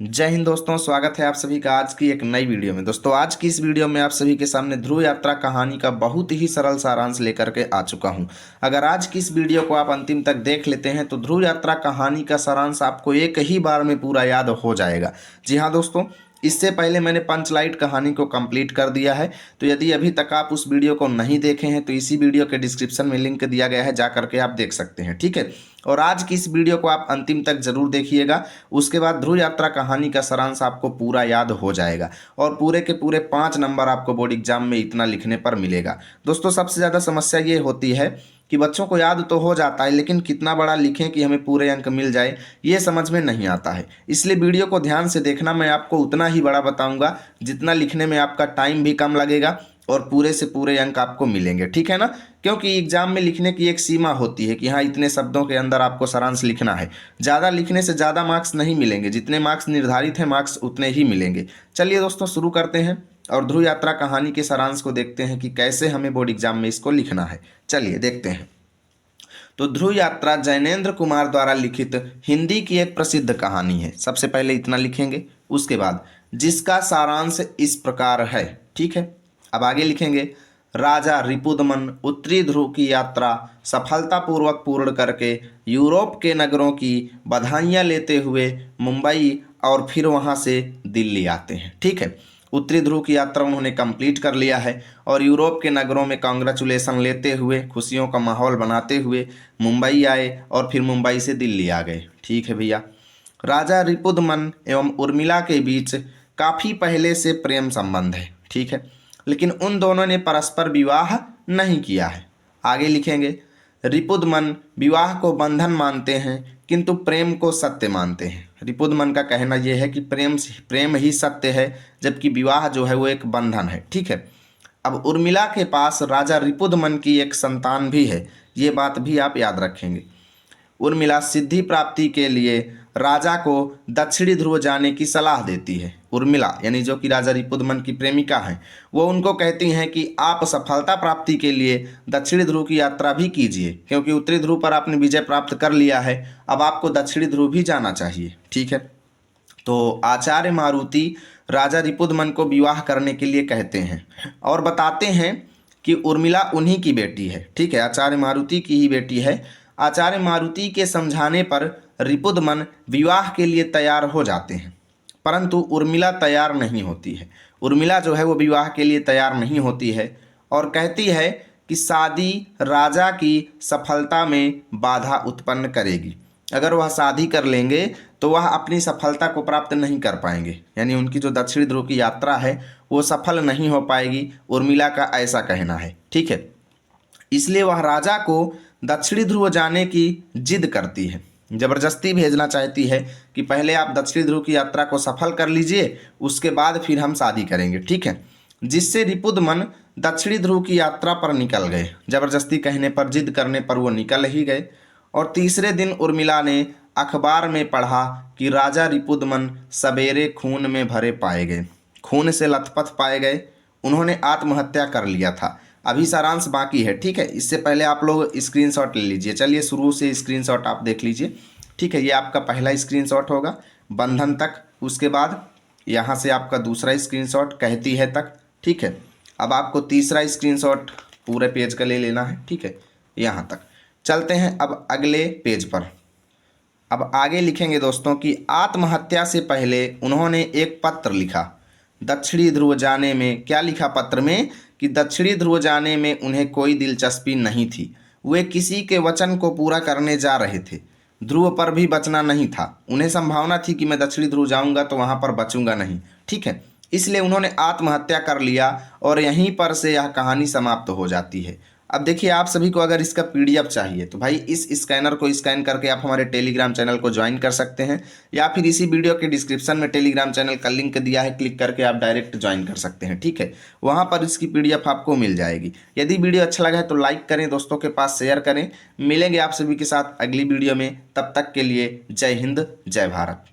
जय हिंद दोस्तों, स्वागत है आप सभी का आज की एक नई वीडियो में। दोस्तों आज की इस वीडियो में आप सभी के सामने ध्रुव यात्रा कहानी का बहुत ही सरल सारांश लेकर के आ चुका हूं। अगर आज की इस वीडियो को आप अंतिम तक देख लेते हैं तो ध्रुव यात्रा कहानी का सारांश आपको एक ही बार में पूरा याद हो जाएगा। जी हाँ दोस्तों, इससे पहले मैंने पंचलाइट कहानी को कंप्लीट कर दिया है, तो यदि अभी तक आप उस वीडियो को नहीं देखे हैं तो इसी वीडियो के डिस्क्रिप्शन में लिंक दिया गया है, जा करके आप देख सकते हैं। ठीक है, और आज की इस वीडियो को आप अंतिम तक जरूर देखिएगा। उसके बाद ध्रुव यात्रा कहानी का सारांश आपको पूरा याद हो जाएगा और पूरे के पूरे 5 नंबर आपको बोर्ड एग्जाम में इतना लिखने पर मिलेगा। दोस्तों सबसे ज़्यादा समस्या ये होती है कि बच्चों को याद तो हो जाता है, लेकिन कितना बड़ा लिखें कि हमें पूरे अंक मिल जाए, ये समझ में नहीं आता है। इसलिए वीडियो को ध्यान से देखना, मैं आपको उतना ही बड़ा बताऊंगा जितना लिखने में आपका टाइम भी कम लगेगा और पूरे से पूरे अंक आपको मिलेंगे। ठीक है ना, क्योंकि एग्जाम में लिखने की एक सीमा होती है कि हाँ इतने शब्दों के अंदर आपको सारांश लिखना है। ज़्यादा लिखने से ज़्यादा मार्क्स नहीं मिलेंगे, जितने मार्क्स निर्धारित हैं मार्क्स उतने ही मिलेंगे। चलिए दोस्तों शुरू करते हैं और ध्रुव यात्रा कहानी के सारांश को देखते हैं कि कैसे हमें बोर्ड एग्जाम में इसको लिखना है। चलिए देखते हैं। तो ध्रुव यात्रा जैनेन्द्र कुमार द्वारा लिखित हिंदी की एक प्रसिद्ध कहानी है। सबसे पहले इतना लिखेंगे, उसके बाद जिसका सारांश इस प्रकार है। ठीक है, अब आगे लिखेंगे। राजा रिपुदमन उत्तरी ध्रुव की यात्रा सफलतापूर्वक पूर्ण करके यूरोप के नगरों की बधाइयाँ लेते हुए मुंबई और फिर वहाँ से दिल्ली आते हैं। ठीक है, उत्तरी ध्रुव की यात्रा उन्होंने कंप्लीट कर लिया है और यूरोप के नगरों में कांग्रेचुलेसन लेते हुए, खुशियों का माहौल बनाते हुए मुंबई आए और फिर मुंबई से दिल्ली आ गए। ठीक है भैया। राजा रिपुदमन एवं उर्मिला के बीच काफ़ी पहले से प्रेम संबंध है। ठीक है, लेकिन उन दोनों ने परस्पर विवाह नहीं किया है। आगे लिखेंगे। रिपुदमन विवाह को बंधन मानते हैं किंतु प्रेम को सत्य मानते हैं। रिपुदमन का कहना यह है कि प्रेम ही सत्य है, जबकि विवाह जो है वो एक बंधन है। ठीक है, अब उर्मिला के पास राजा रिपुदमन की एक संतान भी है, ये बात भी आप याद रखेंगे। उर्मिला सिद्धि प्राप्ति के लिए राजा को दक्षिणी ध्रुव जाने की सलाह देती है। उर्मिला यानी जो कि राजा रिपुदमन की प्रेमिका हैं, वो उनको कहती हैं कि आप सफलता प्राप्ति के लिए दक्षिणी ध्रुव की यात्रा भी कीजिए, क्योंकि उत्तरी ध्रुव पर आपने विजय प्राप्त कर लिया है, अब आपको दक्षिणी ध्रुव भी जाना चाहिए। ठीक है, तो आचार्य मारुति राजा रिपुदमन को विवाह करने के लिए कहते हैं और बताते हैं कि उर्मिला उन्हीं की बेटी है। ठीक है, आचार्य मारुति की ही बेटी है। आचार्य मारुति के समझाने पर रिपुदमन विवाह के लिए तैयार हो जाते हैं, परंतु उर्मिला तैयार नहीं होती है। उर्मिला जो है वो विवाह के लिए तैयार नहीं होती है और कहती है कि शादी राजा की सफलता में बाधा उत्पन्न करेगी। अगर वह शादी कर लेंगे तो वह अपनी सफलता को प्राप्त नहीं कर पाएंगे, यानी उनकी जो दक्षिणी ध्रुव की यात्रा है वो सफल नहीं हो पाएगी, उर्मिला का ऐसा कहना है। ठीक है, इसलिए वह राजा को दक्षिणी ध्रुव जाने की जिद करती है, जबरदस्ती भेजना चाहती है कि पहले आप दक्षिणी ध्रुव की यात्रा को सफल कर लीजिए, उसके बाद फिर हम शादी करेंगे। ठीक है, जिससे रिपुदमन दक्षिणी ध्रुव की यात्रा पर निकल गए। जबरदस्ती कहने पर, जिद करने पर वो निकल ही गए। और तीसरे दिन उर्मिला ने अखबार में पढ़ा कि राजा रिपुदमन सवेरे खून में भरे पाए गए, खून से लथपथ पाए गए, उन्होंने आत्महत्या कर लिया था। अभी सारांश बाकी है। ठीक है, इससे पहले आप लोग स्क्रीनशॉट ले लीजिए। चलिए शुरू से स्क्रीनशॉट आप देख लीजिए। ठीक है, ये आपका पहला स्क्रीनशॉट होगा बंधन तक, उसके बाद यहाँ से आपका दूसरा स्क्रीनशॉट कहती है तक। ठीक है, अब आपको तीसरा स्क्रीनशॉट पूरे पेज का ले लेना है। ठीक है, यहाँ तक चलते हैं अब अगले पेज पर। अब आगे लिखेंगे दोस्तों कि आत्महत्या से पहले उन्होंने एक पत्र लिखा दक्षिणी ध्रुव जाने में। क्या लिखा पत्र में? कि दक्षिणी ध्रुव जाने में उन्हें कोई दिलचस्पी नहीं थी, वे किसी के वचन को पूरा करने जा रहे थे, ध्रुव पर भी बचना नहीं था। उन्हें संभावना थी कि मैं दक्षिणी ध्रुव जाऊंगा तो वहां पर बचूंगा नहीं। ठीक है, इसलिए उन्होंने आत्महत्या कर लिया और यहीं पर से यह कहानी समाप्त हो जाती है। अब देखिए, आप सभी को अगर इसका पीडीएफ चाहिए तो भाई इस स्कैनर को स्कैन करके आप हमारे टेलीग्राम चैनल को ज्वाइन कर सकते हैं, या फिर इसी वीडियो के डिस्क्रिप्शन में टेलीग्राम चैनल का लिंक दिया है, क्लिक करके आप डायरेक्ट ज्वाइन कर सकते हैं। ठीक है, वहाँ पर इसकी पीडीएफ आपको मिल जाएगी। यदि वीडियो अच्छा लगा है तो लाइक करें, दोस्तों के पास शेयर करें। मिलेंगे आप सभी के साथ अगली वीडियो में, तब तक के लिए जय हिंद जय भारत।